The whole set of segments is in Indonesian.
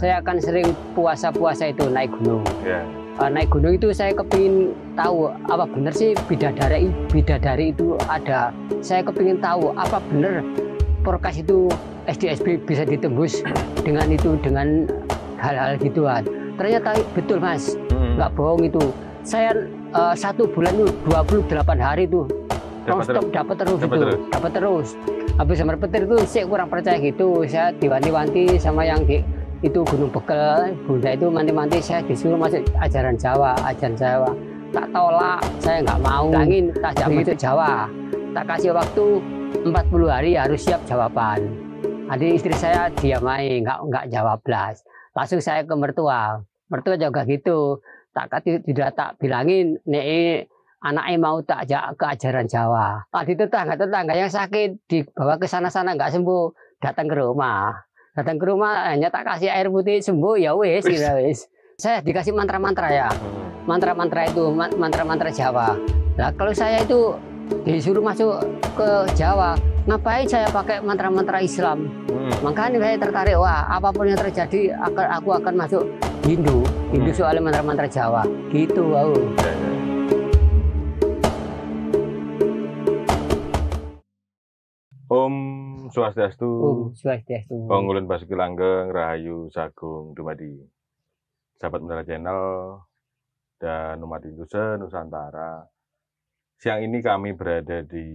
Saya akan sering puasa-puasa itu naik gunung. Ya. Naik gunung itu saya kepingin tahu apa benar sih bidadari itu ada. Saya kepingin tahu apa benar Porkas itu SDSB bisa ditembus dengan hal-hal gituan. Ternyata betul Mas, nggak bohong itu. Saya 1 bulan itu 28 hari itu non-stop dapat terus. Habis sama petir itu saya kurang percaya gitu. Saya diwanti-wanti sama yang di itu Gunung Bekel, Bunda itu manti-manti saya disuruh masuk ajaran Jawa. Tak tolak, saya nggak mau. Langin tak masuk Jawa. Tak kasih waktu 40 hari harus siap jawaban. Adik istri saya diam aja, nggak jawab belas. Langsung saya ke mertua juga gitu. Tidak tak bilangin, nek anaknya mau tak ajak ke ajaran Jawa. Di tetangga yang sakit dibawa ke sana nggak sembuh, datang ke rumah hanya tak kasih air putih sembuh ya wes. Saya dikasih mantra-mantra ya, mantra-mantra itu mantra-mantra Jawa. Nah kalau saya itu disuruh masuk ke Jawa, ngapain saya pakai mantra-mantra Islam? Makanya saya tertarik, wah apapun yang terjadi aku akan masuk Hindu soalnya mantra-mantra Jawa gitu. Wow. Om Swastiastu. Om Ulun Basuki Langgeng, Rahayu Sagung Dumadi. Sahabat Menara Channel dan umat Hindu Nusantara. Siang ini kami berada di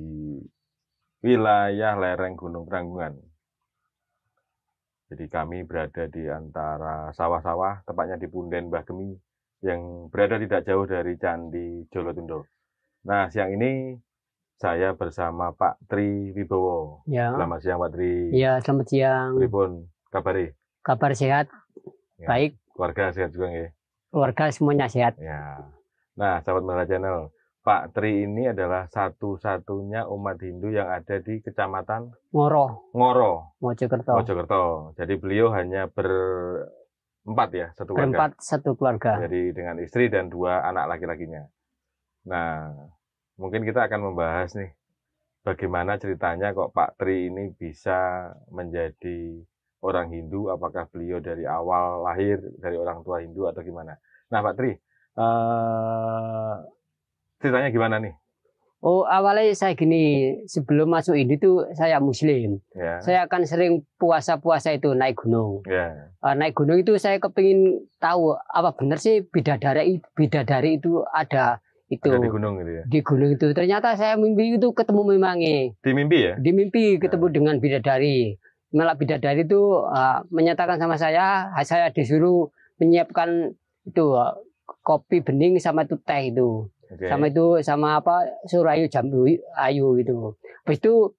wilayah lereng Gunung Penanggungan. Jadi kami berada di antara sawah-sawah, tepatnya di Punden Mbah Gemi, yang berada tidak jauh dari Candi Jolotundo. Nah, siang ini saya bersama Pak Tri Wibowo. Ya. Selamat siang Pak Tri. Ya, selamat siang. Pripun kabare? Kabar sehat, Ya. baik. Keluarga sehat juga nggih? Keluarga semuanya sehat. Ya. Nah, sahabat Menara Channel, Pak Tri ini adalah satu-satunya umat Hindu yang ada di Kecamatan Ngoro, Mojokerto. Jadi beliau hanya berempat ya, satu keluarga. Berempat, satu keluarga. Jadi dengan istri dan 2 anak laki-lakinya. Nah, mungkin kita akan membahas nih, bagaimana ceritanya kok Pak Tri ini bisa menjadi orang Hindu, apakah beliau dari awal lahir dari orang tua Hindu atau gimana. Nah Pak Tri, ceritanya gimana nih? Oh, awalnya saya gini, sebelum masuk Hindu itu saya Muslim. Ya. Saya akan sering puasa-puasa itu naik gunung. Ya. Naik gunung itu saya kepingin tahu apa benar sih bidadari itu ada. Itu ada di gunung gitu ya? Di gunung itu. Ternyata saya mimpi itu ketemu memangnya. Di mimpi ya? Di mimpi ketemu dengan bidadari. Malah bidadari itu menyatakan sama saya disuruh menyiapkan itu kopi bening sama itu teh itu. Okay. Sama apa surayu jambu ayu gitu. Habis itu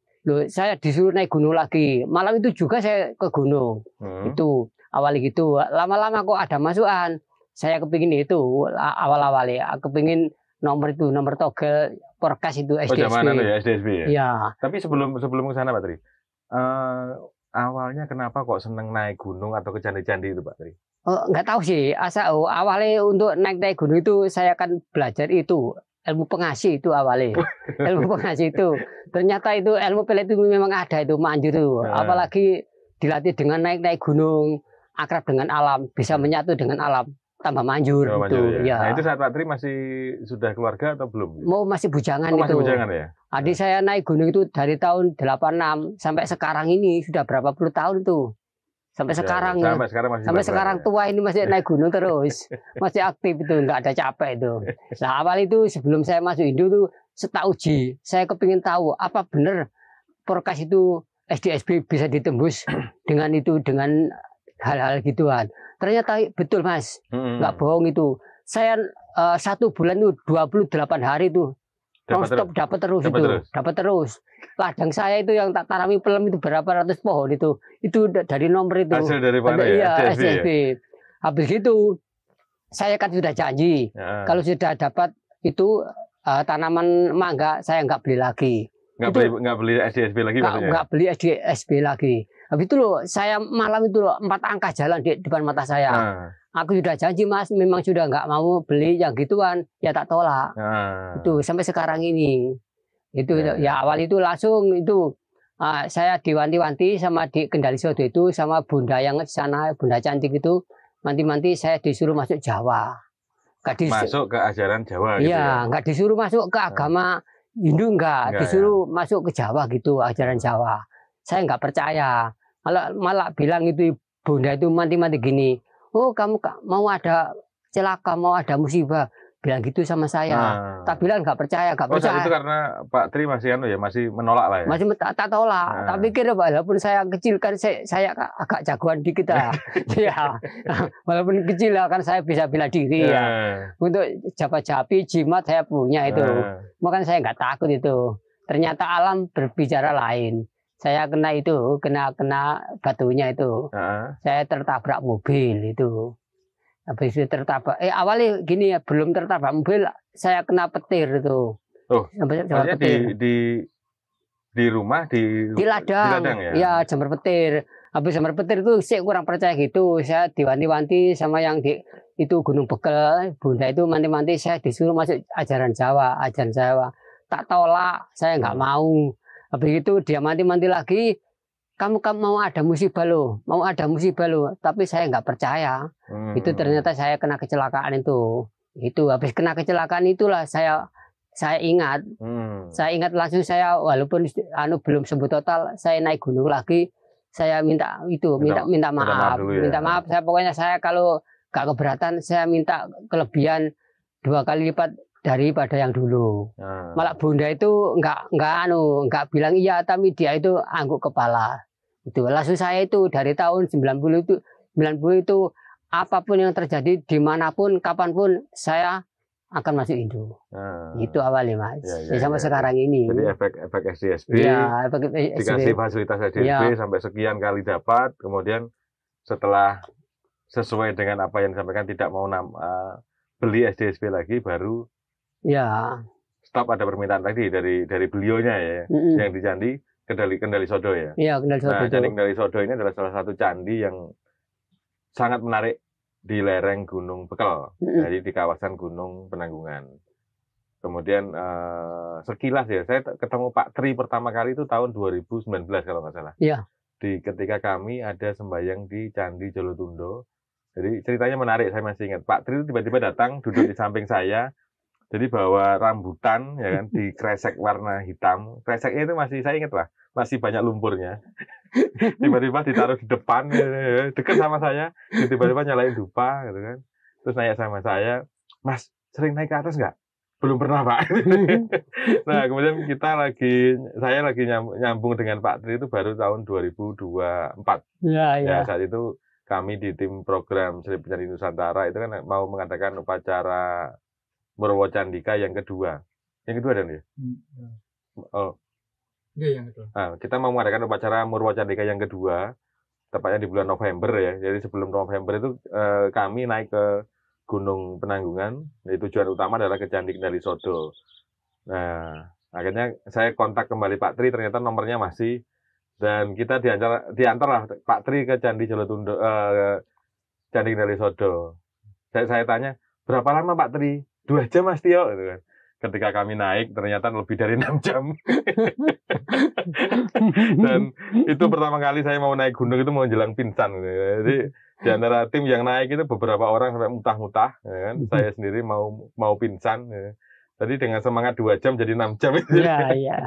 saya disuruh naik gunung lagi. Malam itu juga saya ke gunung. Itu awalnya gitu. Lama-lama kok ada masukan. Saya kepingin itu awal-awalnya kepingin nomor togel Porkas itu SDSB. Oh, zaman ya SDSB ya? Ya. Tapi sebelum ke sana Pak Tri, awalnya kenapa kok seneng naik gunung atau ke candi-candi itu Pak Tri? Nggak tahu sih, awalnya untuk naik gunung itu saya akan belajar itu ilmu pengasih itu awalnya. Ilmu pengasih itu ternyata itu ilmu pelet itu memang ada itu manjur itu. Apalagi dilatih dengan naik gunung, akrab dengan alam, bisa menyatu dengan alam, tambah manjur itu. Ya. Nah itu saat Pak Tri masih sudah keluarga atau belum? Masih bujangan itu. Masih bujangan ya? Adik saya naik gunung itu dari tahun 86 sampai sekarang ini sudah berapa puluh tahun itu. Sampai sekarang tua ini masih naik gunung terus, masih aktif itu, nggak ada capek itu. Nah awal itu sebelum saya masuk Hindu tuh setauji, saya kepingin tahu apa benar Porkas itu SDSB bisa ditembus dengan hal-hal gituan. Ternyata betul Mas, nggak bohong itu. Saya 1 bulan itu 28 hari itu non-stop dapat terus. Ladang saya itu yang tak tarami pelem itu berapa ratus pohon itu dari nomor itu. Hasil dari mana ya? SDSB. Ya? Habis itu saya kan sudah janji kalau sudah dapat itu tanaman mangga saya nggak beli lagi. Nggak beli SDSB lagi maksudnya? Nggak beli SDSB lagi. Habis itu loh saya malam itu 4 angka jalan di depan mata saya. Aku sudah janji Mas, memang sudah nggak mau beli yang gituan, ya tak tolak. Itu sampai sekarang ini. Itu ya awal itu langsung itu Saya diwanti-wanti sama di Kendali Sodo itu sama bunda yang di sana, bunda cantik itu, manti-manti saya disuruh masuk Jawa. Masuk ke ajaran Jawa gitu Iya, ya? nggak disuruh masuk ke agama Hindu, enggak, disuruh masuk ke Jawa gitu, ajaran Jawa. Saya nggak percaya, malah bilang itu bunda itu manti-manti gini, oh kamu mau ada celaka, mau ada musibah, bilang gitu sama saya. Tak bilang nggak percaya. Saat itu karena Pak Tri masih masih menolak lah ya? Masih tak tolak. Tak pikir walaupun saya kecil kan saya agak jagoan dikit lah. Ya, walaupun kecil lah kan saya bisa bela diri ya. Untuk japi jimat saya punya itu. Makanya saya nggak takut itu. Ternyata alam berbicara lain. Saya kena itu, kena batunya itu. Saya tertabrak mobil itu. Habis itu tertabrak. Awalnya gini ya, belum tertabrak mobil, saya kena petir itu. Oh, maksudnya di rumah di ladang ya? Ya, jamur petir. Habis jamur petir itu saya kurang percaya gitu. Saya diwanti-wanti sama yang di itu Gunung Bekel, bunda itu manti-manti saya disuruh masuk ajaran Jawa. Tak tolak, saya nggak mau. Habis itu dia manti-manti lagi, kamu mau ada musibah loh, tapi saya nggak percaya. Itu ternyata saya kena kecelakaan itu. Habis kena kecelakaan itulah saya ingat. Saya ingat langsung saya walaupun belum sembuh total, saya naik gunung lagi. Saya minta maaf. Minta maaf. Pokoknya saya kalau nggak keberatan, saya minta kelebihan 2 kali lipat daripada yang dulu. Malah bunda itu nggak bilang iya, tapi dia itu angguk kepala. Itu langsung saya itu dari tahun 90 itu apapun yang terjadi dimanapun kapanpun saya akan masuk Hindu. Itu awalnya Mas. Sampai sekarang ini. Jadi efek SDSB. Ya, dikasih fasilitas SDSB sampai sekian kali dapat, kemudian setelah sesuai dengan apa yang disampaikan tidak mau beli SDSB lagi, baru stop, ada permintaan tadi dari beliaunya ya, yang di Candi Kendali Sodo ya. Iya, Kendali Sodo. Nah, Candi Kendali Sodo ini adalah salah satu candi yang sangat menarik di lereng Gunung Bekel, jadi di kawasan Gunung Penanggungan. Kemudian sekilas ya, saya ketemu Pak Tri pertama kali itu tahun 2019 kalau nggak salah. Iya. Ketika kami ada sembahyang di Candi Jolotundo. Jadi ceritanya menarik, saya masih ingat. Pak Tri itu tiba-tiba datang, duduk di samping saya. Jadi bawa rambutan, ya kan, di kresek warna hitam. Kreseknya itu masih, saya ingat lah, masih banyak lumpurnya. Tiba-tiba ditaruh di depan, dekat sama saya. Tiba-tiba nyalain dupa, gitu kan. Terus nanya sama saya, Mas, sering naik ke atas nggak? Belum pernah, Pak. Nah, kemudian saya lagi nyambung dengan Pak Tri itu baru tahun 2024. Ya, saat itu kami di tim program Sri Penyari Nusantara itu kan mau mengadakan upacara Murwo Candika yang kedua. Yang kedua dan ya? Oh. Iya, yang kedua. Nah, kita mau mengadakan upacara Murwo Candika yang kedua, tepatnya di bulan November ya. Jadi sebelum November itu kami naik ke Gunung Penanggungan. Jadi tujuan utama adalah ke Candi Kendali Sodo. Nah, akhirnya saya kontak kembali Pak Tri, ternyata nomornya masih, dan kita diantar lah Pak Tri ke Candi Jolotundo, Candi Kendali Sodo. Saya tanya, berapa lama Pak Tri? 2 jam Mas Tio, gitu kan. Ketika kami naik ternyata lebih dari 6 jam. Dan itu pertama kali saya mau naik gunung itu mau menjelang pingsan, gitu. Jadi di antara tim yang naik itu beberapa orang sampai mutah-mutah, ya kan. Saya sendiri mau pingsan, ya. Tadi dengan semangat 2 jam jadi 6 jam itu. Iya.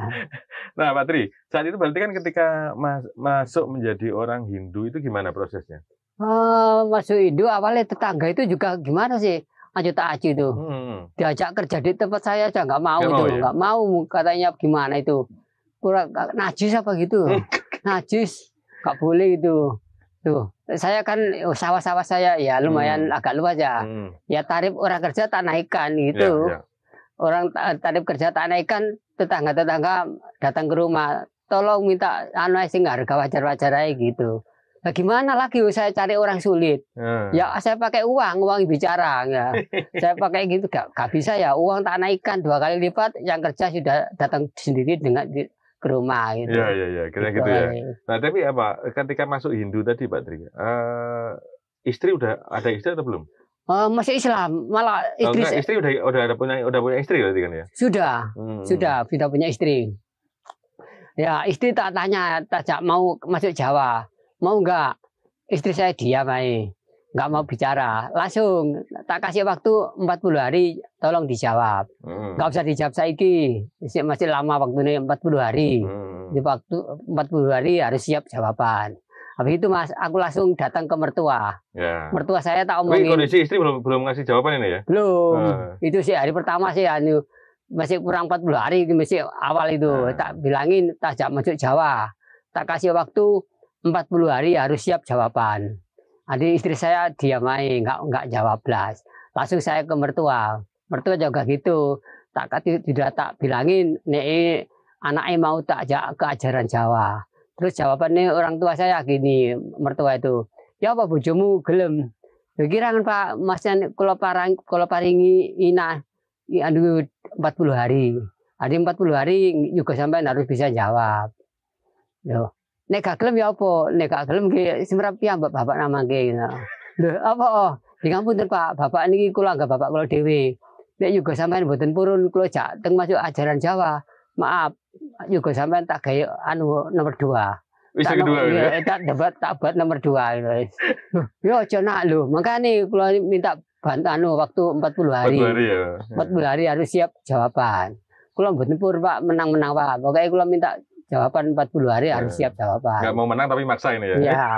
Nah, Pak Tri, saat itu berarti kan ketika masuk menjadi orang Hindu itu gimana prosesnya? Masuk Hindu awalnya tetangga itu juga gimana sih? Acu tak acu itu. Diajak kerja di tempat saya aja nggak mau itu, nggak mau, katanya gimana itu. Kurang najis apa gitu. Najis, nggak boleh itu. Tuh, saya kan sawah-sawah saya ya lumayan agak luas ya. Ya tarif orang kerja tak naikkan gitu. Orang tarif kerja tak naikkan, tetangga-tetangga datang ke rumah, tolong minta sing harga wajar-wajar aja gitu. Nah, gimana lagi saya cari orang sulit? Ya saya pakai uang bicara ya. Saya pakai gitu gak bisa ya, uang tak naikkan 2 kali lipat, yang kerja sudah datang sendiri ke rumah gitu. Iya, kira gitu ya. Nah, tapi apa ketika masuk Hindu tadi Pak Tri? Istri udah ada istri atau belum? Masih Islam, malah istri udah punya istri berarti kan ya? Sudah punya istri. Ya istri tak tanya, tak mau masuk Jawa, mau nggak? Istri saya diam aja, nggak mau bicara. Langsung tak kasih waktu 40 hari, tolong dijawab. Nggak usah dijawab saiki, masih lama waktunya 40 hari. Di waktu 40 hari harus siap jawaban. Habis itu Mas, aku langsung datang ke mertua. Ya. Mertua saya tak Tapi omongin. kondisi istri belum ngasih jawaban ini ya? Belum. Itu sih hari pertama sih masih kurang 40 hari masih awal itu. Tak bilangin tak masuk Jawa. Tak kasih waktu 40 hari harus siap jawaban. Jadi istri saya diam aja, enggak jawab belas. Langsung saya ke mertua. Mertua juga gitu. Tidak tak bilangin nek anaknya mau tak ajak ke ajaran Jawa. Terus jawabannya orang tua saya gini, mertua itu, ya apa bojomu gelem? Kira kan Pak Masnya kalau paringi ina anu 40 hari. Ada 40 hari juga sampai harus bisa jawab. Yo. Nek gak gelem ya apa? Nek gak gelem nggih semrep piyambak bapak namake. Lho apa? Di ngapunten Pak, bapak niki kula anggap bapak kula dhewe. Nek juga sampean mboten purun kula jak teng masuk ajaran Jawa. Maaf, juga sampean tak gawe anu nomor 2. Wis kedua ya. Tak buat nomor 2 guys. Yo aja nak lho. Makane kula minta bantuan waktu 40 hari. 40 hari ya. 40 hari harus siap jawaban. Kula mboten purun Pak, menang-menang Pak. Pokoknya kula minta jawaban 40 hari harus siap jawaban. Enggak mau menang tapi maksa ini ya. Iya.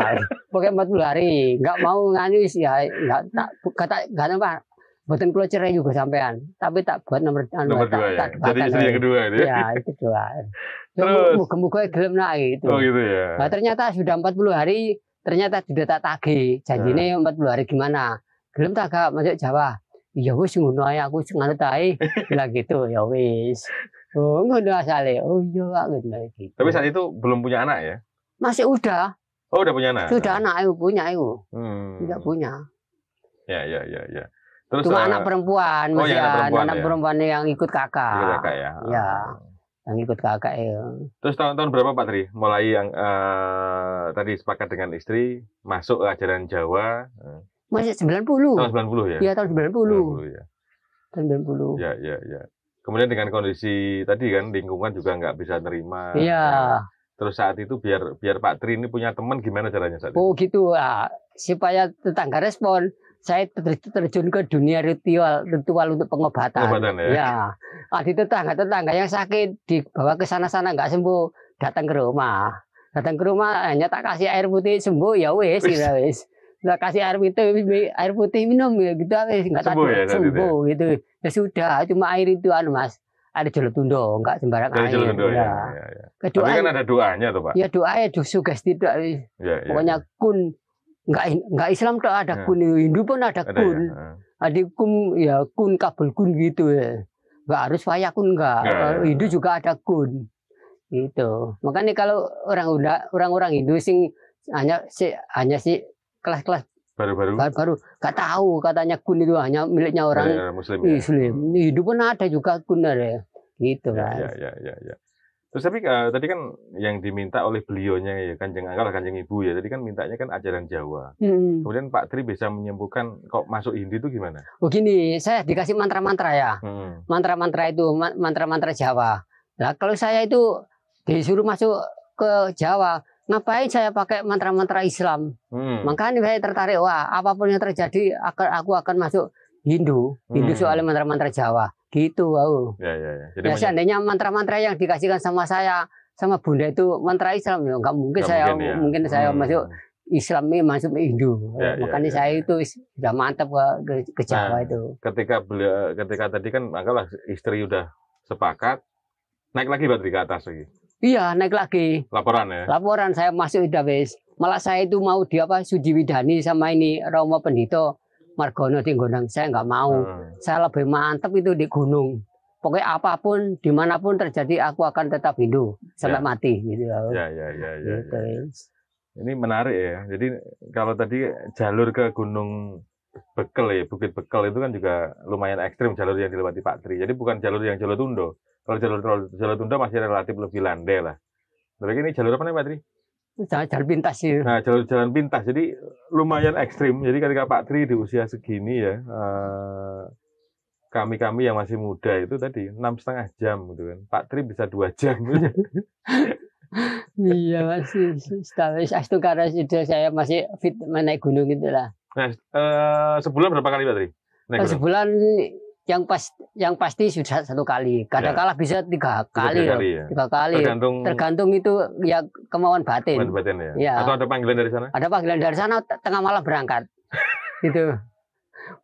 Pokoknya 40 hari, enggak mau nganis ya, enggak tak Pak. Buatan kula cerai juga sampean, tapi tak buat nomor 2 ya. Jadi istri yang kedua itu. Ya, itu kedua. Terus muga-muga gelem nak gitu. Oh gitu ya. Nah, ternyata sudah 40 hari, ternyata sudah tak tagih. Janjine 40 hari gimana? Gelem tak gak masuk Jawa? Ya wis ngono ae aku sing nganut ae. Bilang gitu, ya wis. Oh, ngono asale. Oh iya gitu. Tapi saat itu belum punya anak ya? Masih udah. Oh, udah punya anak. Sudah anak aku punya itu. Tidak punya. Ya. Terus cuma anak perempuan, masih anak perempuan yang ikut kakak. Ikut kakak ya. Ya. Yang ikut kakak ya. Terus tahun berapa Pak Tri? Mulai yang tadi sepakat dengan istri masuk ke ajaran Jawa. Masih 90. Tahun 90 ya? Iya, tahun 90. 90 ya. Tahun 90. Ya. Kemudian dengan kondisi tadi kan lingkungan juga nggak bisa nerima. Iya. Terus saat itu biar Pak Tri ini punya teman gimana caranya saat itu? Oh gitu ya. Supaya tetangga respon, saya terjun ke dunia ritual untuk pengobatan. Pengobatan ya? Ya. Di tetangga yang sakit dibawa ke sana-sana nggak sembuh, datang ke rumah. Datang ke rumah hanya tak kasih air putih sembuh ya wes. Nah, kasih air putih minum ya gitu wes nggak sembuh gitu. Ya sudah, cuma air itu Mas. Ada Jolotundo, enggak sembarang air. Jolotundo ya. Tapi kan ada doanya tuh Pak. Ya doanya sugesti tidak. Pokoknya kun enggak Islam tuh ada kun, Hindu pun ada kun. Ada kun kabul kun gitu ya. Enggak harus fayakun enggak. Hindu juga ada kun. Gitu. Makanya kalau orang-orang Hindu sing hanya si kelas-kelas baru nggak tahu katanya kun itu hanya miliknya orang Muslim. Hindu pun ada juga kun ya. Gitu kan. Ya. Terus tapi tadi kan yang diminta oleh beliaunya ya Kanjeng Ibu ya. Tadi kan mintanya kan ajaran Jawa. Kemudian Pak Tri bisa menyembuhkan kok masuk Hindu itu gimana? Oh gini, saya dikasih mantra-mantra ya. Mantra-mantra itu mantra-mantra Jawa. Nah, kalau saya itu disuruh masuk ke Jawa, ngapain saya pakai mantra-mantra Islam? Makanya saya tertarik, wah apapun yang terjadi aku akan masuk Hindu soalnya mantra-mantra Jawa. Gitu, wow. Ya. Jadi seandainya mantra-mantra yang dikasihkan sama saya, sama Bunda itu mantra Islam, ya nggak mungkin mungkin saya masuk Islam ini masuk Hindu. Makanya saya itu sudah mantap ke Jawa itu. Ketika tadi kan anggaplah istri udah sepakat, naik lagi berarti ke atas lagi. Iya, naik lagi. Laporan ya? Laporan saya masuk udah wis. Malah saya itu mau Suji Widani sama ini Romo Pendito Margono di Gondang. Saya nggak mau. Saya lebih mantap itu di gunung. Pokoknya apapun, dimanapun terjadi, aku akan tetap Hindu sampai mati. Gitu. Ya. Gitu. Ini menarik ya. Jadi kalau tadi jalur ke Gunung Bekel ya, Bukit Bekel itu kan juga lumayan ekstrim jalur yang dilewati Pak Tri. Jadi bukan jalur yang Jolotundo. Kalau Jolotundo masih relatif lebih landai lah. Tapi ini jalur apa nih Pak Tri? Jalan pintas sih. Nah, jalan pintas. Jadi lumayan ekstrim. Jadi ketika Pak Tri di usia segini ya, kami yang masih muda itu tadi 6,5 jam gitu kan. Pak Tri bisa 2 jam. Iya masih tapi itu karena sudah saya masih fit menaik gunung itulah. Nah, sebulan berapa kali Pak Tri? Naik gunung? Sebulan yang pasti sudah 1 kali. Kadang-kala bisa 3 kali ya. 3 kali. Tergantung itu ya kemauan batin. Kemauan batin ya. Ya. Atau ada panggilan dari sana? Ada panggilan dari sana tengah malam berangkat. Gitu.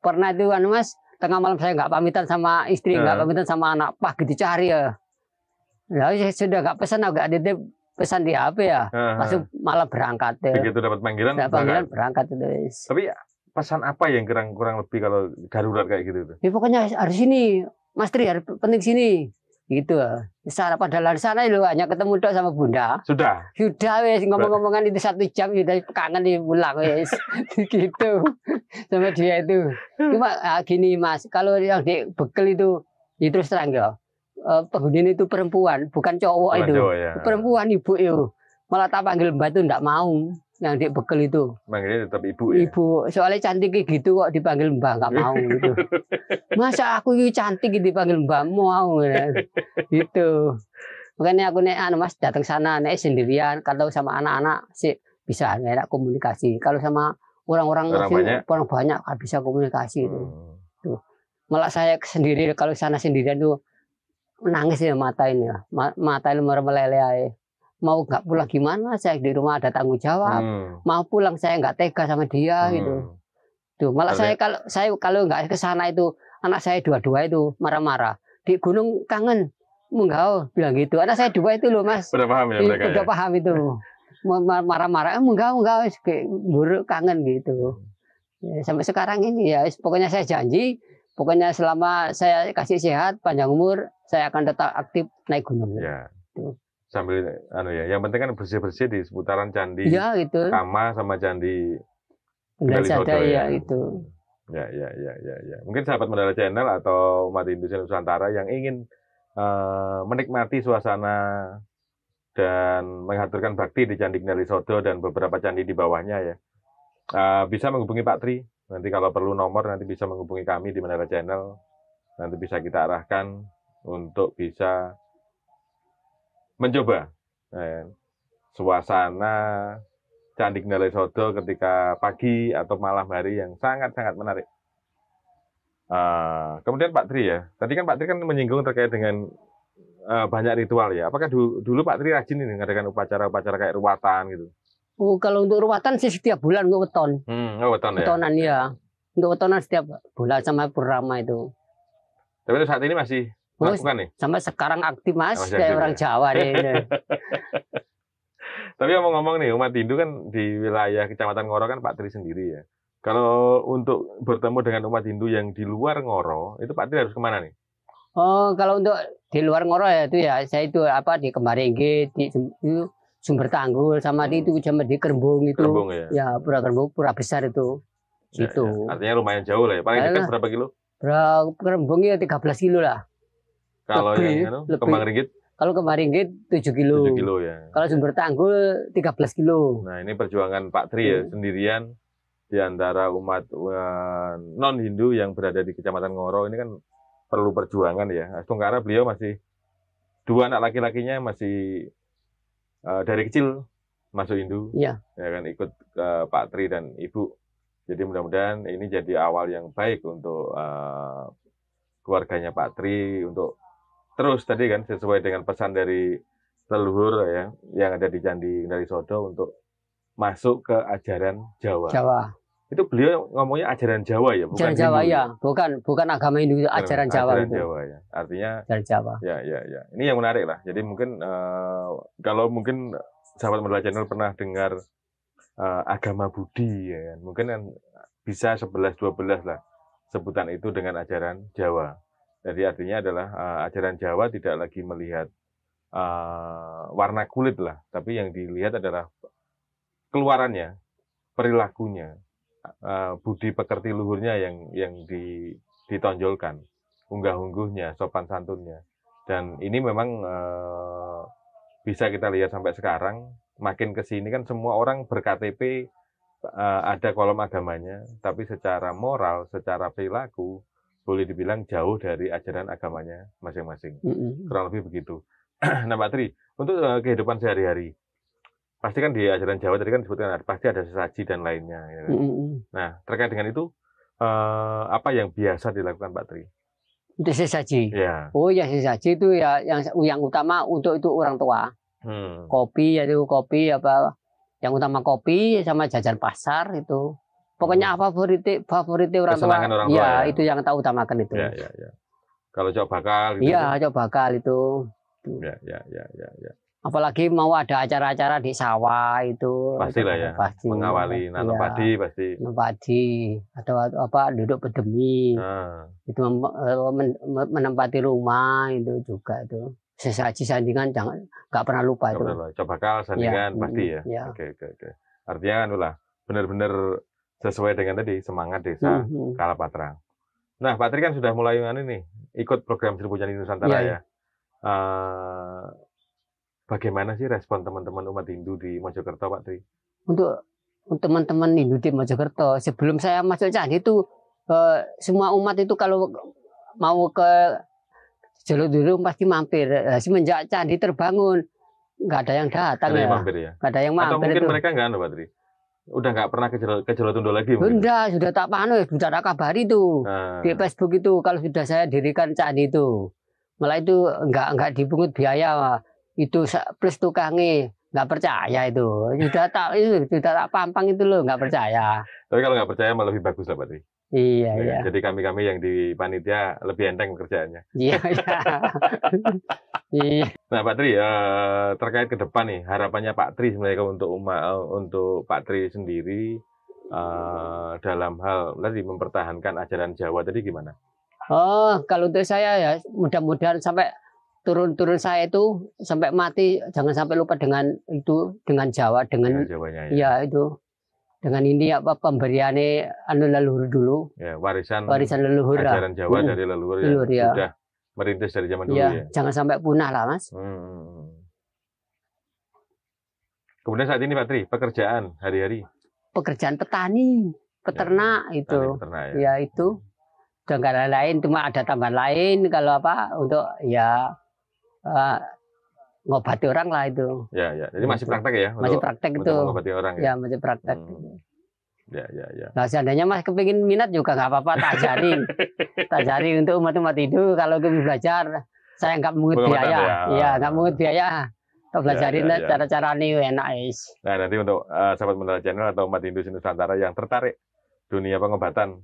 Pernah itu kan Mas, tengah malam saya nggak pamitan sama istri, nggak pamitan sama anak, pagi dicari ya. Ya sudah nggak pesan, nggak titip pesan di HP ya, langsung malah berangkat ya. Begitu dapat panggilan, berangkat itu. Tapi pesan apa yang kurang lebih kalau darurat kayak gitu tuh? Ya, pokoknya harus sini, Mas Tri, harus penting sini. Gitu. Sana padahal di sana itu hanya ketemu dok sama Bunda. Sudah wes ngomong-ngomongan itu 1 jam sudah kangen di pulang wes. Gitu. Sama dia itu. Cuma gini Mas, kalau yang di Bekel itu ya terus terang ya. Penghuni itu perempuan, bukan cowok itu. Cowok, ya. Perempuan ibu itu. Malah tak panggil Mbak itu enggak mau. Yang di Bekel itu. Manggilnya tetap ibu ya? Ibu, soalnya cantik gitu kok dipanggil Mbak, nggak mau gitu. Masa aku cantik dipanggil Mbak, mau gitu. Makanya aku Mas datang sana sendirian, kalau sama anak-anak sih bisa enak komunikasi. Kalau sama orang banyak nggak bisa komunikasi itu. Tuh. Malah saya sendiri kalau sana sendirian tuh menangis ya mata ini ya, mata ini meleleh. Mau nggak pulang gimana, saya di rumah ada tanggung jawab. Mau pulang saya nggak tega sama dia gitu. Tuh malah saya kalau nggak ke sana itu anak saya 2 itu marah-marah. Di gunung kangen, enggak bilang gitu. Anak saya 2 itu loh Mas. Udah paham ya mereka. Udah paham itu. Marah-marah, enggak buruk kangen gitu. Ya, sampai sekarang ini ya pokoknya saya janji, pokoknya selama saya kasih sehat, panjang umur, saya akan tetap aktif naik gunung. Ya. Tuh. Sambil yang penting kan bersih-bersih di seputaran Candi ya, gitu. Kama sama Candi Kendalisodo ya itu. Ya. Mungkin sahabat Mandala Channel atau umat Hindu Nusantara yang ingin menikmati suasana dan mengaturkan bakti di Candi Kendalisodo dan beberapa candi di bawahnya ya, bisa menghubungi Pak Tri. Nanti kalau perlu nomor nanti bisa menghubungi kami di Mandala Channel. Nanti bisa kita arahkan untuk bisa mencoba suasana Candi Kendalisodo ketika pagi atau malam hari yang sangat-sangat menarik. Kemudian Pak Tri ya, tadi kan Pak Tri kan menyinggung terkait dengan banyak ritual ya. Apakah dulu Pak Tri rajin ini mengadakan upacara-upacara kayak ruwatan gitu? Oh, kalau untuk ruwatan sih setiap bulan untuk weton. Weton ya? Wetonan ya. Untuk wetonan setiap bulan sama purnama itu. Tapi saat ini masih melakukan nih? Sampai sekarang aktif Mas, kayak orang Jawa deh. Tapi ngomong-ngomong nih, umat Hindu kan di wilayah Kecamatan Ngoro kan Pak Tri sendiri ya. Kalau untuk bertemu dengan umat Hindu yang di luar Ngoro, itu Pak Tri harus kemana nih? Oh, kalau untuk di luar Ngoro ya itu ya, saya itu di Kemaringgit, di Sumber Tanggul, sama di itu sama di Kerembung itu. Kerembung ya? Ya, Pura Kerembung, Pura Besar itu. Gitu. Ya. Artinya lumayan jauh lah ya. Paling dekat berapa kilo? Kerembung ya 13 kilo lah. Kalau yang Kemaringgit? Kalau Kemaringgit 7 kilo. 7 kilo ya. Kalau Sumber Tanggul 13 kilo. Nah, ini perjuangan Pak Tri ya, sendirian di antara umat non-Hindu yang berada di Kecamatan Ngoro. Ini kan perlu perjuangan ya. Sementara beliau masih 2 anak laki-lakinya masih dari kecil masuk Hindu. Iya. Ya kan ikut Pak Tri dan Ibu. Jadi mudah-mudahan ini jadi awal yang baik untuk keluarganya Pak Tri untuk terus tadi kan sesuai dengan pesan dari leluhur ya yang ada di Candi Kendalisodo untuk masuk ke ajaran Jawa. Itu beliau ngomongnya ajaran Jawa ya, bukan ajaran Jawa Hindu, ya, bukan agama Hindu, ajaran Jawa itu. Jawa ya. Artinya ajaran Jawa. Ya. Ini yang menarik lah. Jadi mungkin kalau mungkin sahabat Mandala Channel pernah dengar agama Budi ya kan. Mungkin kan bisa 11-12 lah sebutan itu dengan ajaran Jawa. Jadi artinya adalah ajaran Jawa tidak lagi melihat warna kulit lah, tapi yang dilihat adalah keluarannya, perilakunya, budi pekerti luhurnya yang ditonjolkan, unggah-ungguhnya, sopan santunnya. Dan ini memang bisa kita lihat sampai sekarang, makin ke sini kan semua orang ber-KTP ada kolom agamanya, tapi secara moral, secara perilaku, boleh dibilang jauh dari ajaran agamanya masing-masing. Mm-mm. Kurang lebih begitu. Nah, Pak Tri, untuk kehidupan sehari-hari, pasti kan di ajaran Jawa tadi kan disebutkan pasti ada sesaji dan lainnya. Ya kan? Mm-mm. Nah, terkait dengan itu, apa yang biasa dilakukan Pak Tri? Untuk sesaji. Ya. Oh ya, sesaji itu ya yang utama untuk itu orang tua. Kopi yaitu kopi apa yang utama kopi sama jajan pasar itu. Pokoknya favorit orang tua. Kesenangan orang tua Ya, ya. itu yang tak utamakan itu. Ya, ya, ya. Kalau cok bakal gitu. Iya, cok bakal itu. Ya, ya, ya, ya, ya. Apalagi mau ada acara-acara di sawah itu. Pastilah ya. Pasti. Mengawali nanam padi pasti. Nanam padi atau apa duduk berdemi. Itu menempati rumah itu juga itu. Sesaji sandingan jangan nggak pernah lupa itu. Coba bakal sandingan pasti ya. Ya. Oke. Artinya kan benar-benar sesuai dengan tadi semangat desa Kalapatra. Nah, Pak Tri kan sudah mulai nih ikut program Seribu Candi Nusantara ya. Bagaimana sih respon teman-teman umat Hindu di Mojokerto, Pak Tri? Untuk teman-teman Hindu di Mojokerto, sebelum saya masuk candi itu semua umat itu kalau mau ke Jaluduru pasti mampir. Semenjak candi terbangun, nggak ada yang datang ya. Mampir ya. Nggak ada yang mampir. Atau mungkin itu. Mereka nggak Pak Tri? Udah nggak pernah ke Jolotundo lagi? Sudah tak sudah tak kabari itu di Facebook itu kalau sudah saya dirikan candi itu. Malah itu nggak dipungut biaya itu plus tukangnya nggak percaya itu. Sudah tak pampang itu loh nggak percaya. Tapi kalau nggak percaya malah lebih bagus lah Pak Tri. Iya. Jadi kami yang di panitia lebih enteng pekerjaannya. Iya. Nah Pak Tri, terkait ke depan nih harapannya Pak Tri sebenarnya untuk Pak Tri sendiri dalam hal tadi mempertahankan ajaran Jawa tadi gimana? Oh, kalau untuk saya ya mudah-mudahan sampai turun saya itu sampai mati jangan sampai lupa dengan Jawa dengan Jawanya ya itu. Dengan ini apa pemberiannya leluhur dulu. Ya, warisan leluhur. Ajaran Jawa dari leluhur yang sudah merintis dari zaman dulu ya. Jangan sampai punah lah, Mas. Kemudian saat ini Pak Tri, pekerjaan hari-hari. Pekerjaan petani, peternak ya, itu. Peternak, ya itu. Udah nggak ada lain, cuma ada tambahan lain kalau apa untuk ya ngobati orang lah itu. Ya. Jadi masih praktek ya? Masih praktek itu. Mengobati orang ya? Ya, masih praktek. Ya. Nah, seandainya Mas kepingin minat juga nggak apa-apa, tak ajarin untuk umat itu kalau kepingin belajar. Saya nggak mengut biaya. Iya, nggak mengut biaya. Tak belajarin cara-cara ini enak is. Nah, nanti untuk sahabat Menara Channel atau umat Hindu Nusantara yang tertarik dunia pengobatan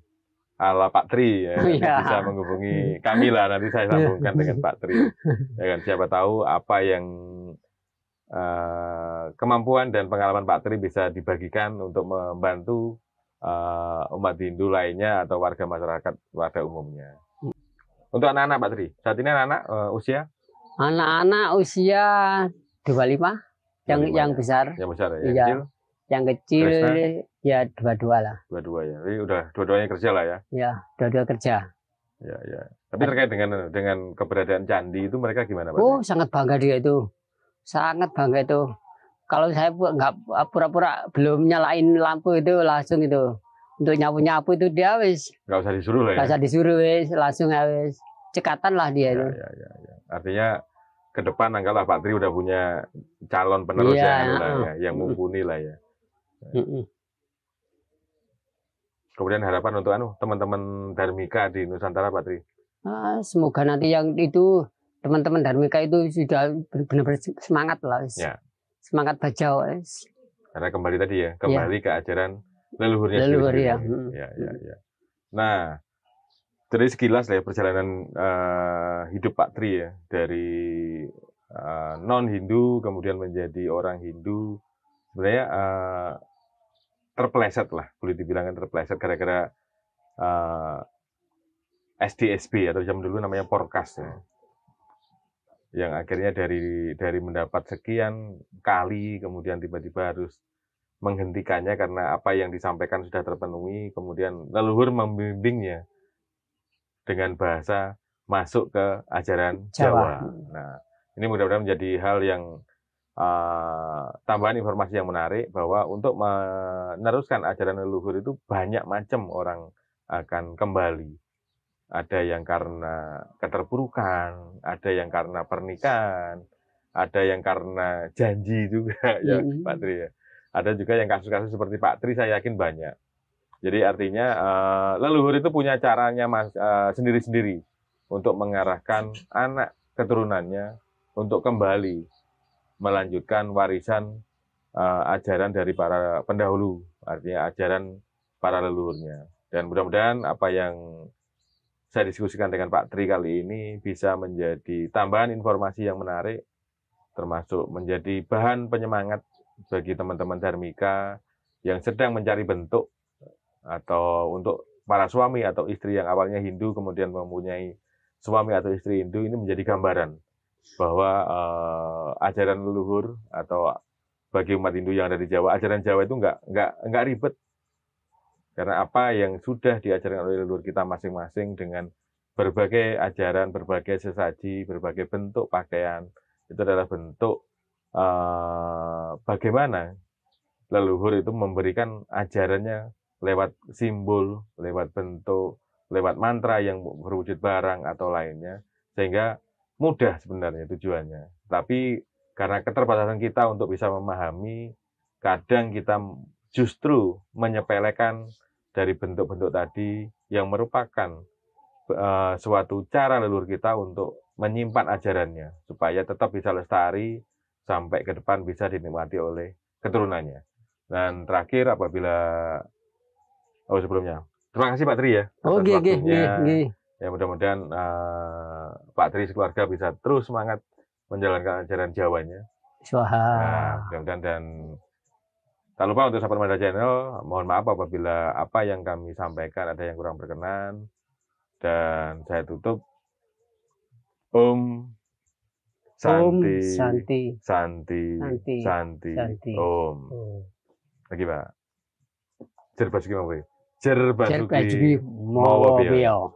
ala Pak Tri ya, bisa menghubungi kami lah, nanti saya sambungkan dengan Pak Tri ya kan, siapa tahu apa yang kemampuan dan pengalaman Pak Tri bisa dibagikan untuk membantu umat Hindu lainnya atau warga masyarakat pada umumnya. Untuk anak-anak Pak Tri, saat ini anak-anak usia? Anak-anak usia 25 yang besar. Yang besar ya, yang kecil? Yang kecil ya 22 lah. 22 ya. Jadi udah dua-duanya kerja lah ya. Ya, dua-dua kerja. Ya. Tapi terkait dengan keberadaan candi itu mereka gimana Pak? Oh, sangat bangga dia itu. Sangat bangga itu. Kalau saya nggak pura-pura belum nyalain lampu itu langsung itu. Untuk nyapu-nyapu itu dia wis. Nggak usah disuruh lah ya. Nggak usah disuruh wis, langsung wis. Cekatan lah dia itu. Ya. Artinya ke depan anggaplah Pak Tri udah punya calon penerus yang mumpuni lah ya. Kemudian harapan untuk teman-teman Dharmika di Nusantara Pak Tri. Semoga nanti yang itu teman-teman Dharmika itu sudah benar-benar semangat lah. Ya. Semangat bajau. Karena kembali tadi ya, kembali ke ajaran leluhurnya sendiri. Ya. Nah, dari sekilas lah ya perjalanan hidup Pak Tri ya, dari non-Hindu kemudian menjadi orang Hindu, sebenarnya terpeleset lah, boleh dibilang terpeleset gara-gara SDSB atau zaman dulu namanya Porkas ya. Yang akhirnya dari mendapat sekian kali kemudian tiba-tiba harus menghentikannya karena apa yang disampaikan sudah terpenuhi, kemudian leluhur membimbingnya dengan bahasa masuk ke ajaran Jawa. Nah, ini mudah-mudahan menjadi hal yang tambahan informasi yang menarik bahwa untuk meneruskan ajaran leluhur itu banyak macam orang akan kembali. ada yang karena keterpurukan, ada yang karena pernikahan, ada yang karena janji juga ya Pak Tri ya. Ada juga yang kasus-kasus seperti Pak Tri saya yakin banyak. Jadi artinya leluhur itu punya caranya sendiri-sendiri untuk mengarahkan anak keturunannya untuk kembali melanjutkan warisan ajaran dari para pendahulu, artinya ajaran para leluhurnya. Dan mudah-mudahan apa yang saya diskusikan dengan Pak Tri kali ini bisa menjadi tambahan informasi yang menarik, termasuk menjadi bahan penyemangat bagi teman-teman Dharmika yang sedang mencari bentuk, atau untuk para suami atau istri yang awalnya Hindu kemudian mempunyai suami atau istri Hindu, ini menjadi gambaran bahwa ajaran leluhur atau bagi umat Hindu yang ada di Jawa, ajaran Jawa itu nggak ribet. Karena apa yang sudah diajarkan oleh leluhur kita masing-masing dengan berbagai ajaran, berbagai sesaji, berbagai bentuk pakaian, itu adalah bentuk bagaimana leluhur itu memberikan ajarannya lewat simbol, lewat bentuk, lewat mantra yang berwujud barang atau lainnya, sehingga mudah sebenarnya tujuannya. Tapi karena keterbatasan kita untuk bisa memahami, kadang kita justru menyepelekan dari bentuk-bentuk tadi yang merupakan suatu cara leluhur kita untuk menyimpan ajarannya, supaya tetap bisa lestari sampai ke depan bisa dinikmati oleh keturunannya. Dan terakhir sebelumnya, terima kasih Pak Tri ya atas waktunya. Ya mudah-mudahan Pak Tri sekeluarga bisa terus semangat menjalankan ajaran Jawanya. Nah, mudah-mudahan, dan tak lupa untuk sahabat Mada Channel, mohon maaf apabila apa yang kami sampaikan ada yang kurang berkenan. Dan saya tutup. Om Santi, Santi, Om. Lagi Pak. Jer Basuki Mawa Beo.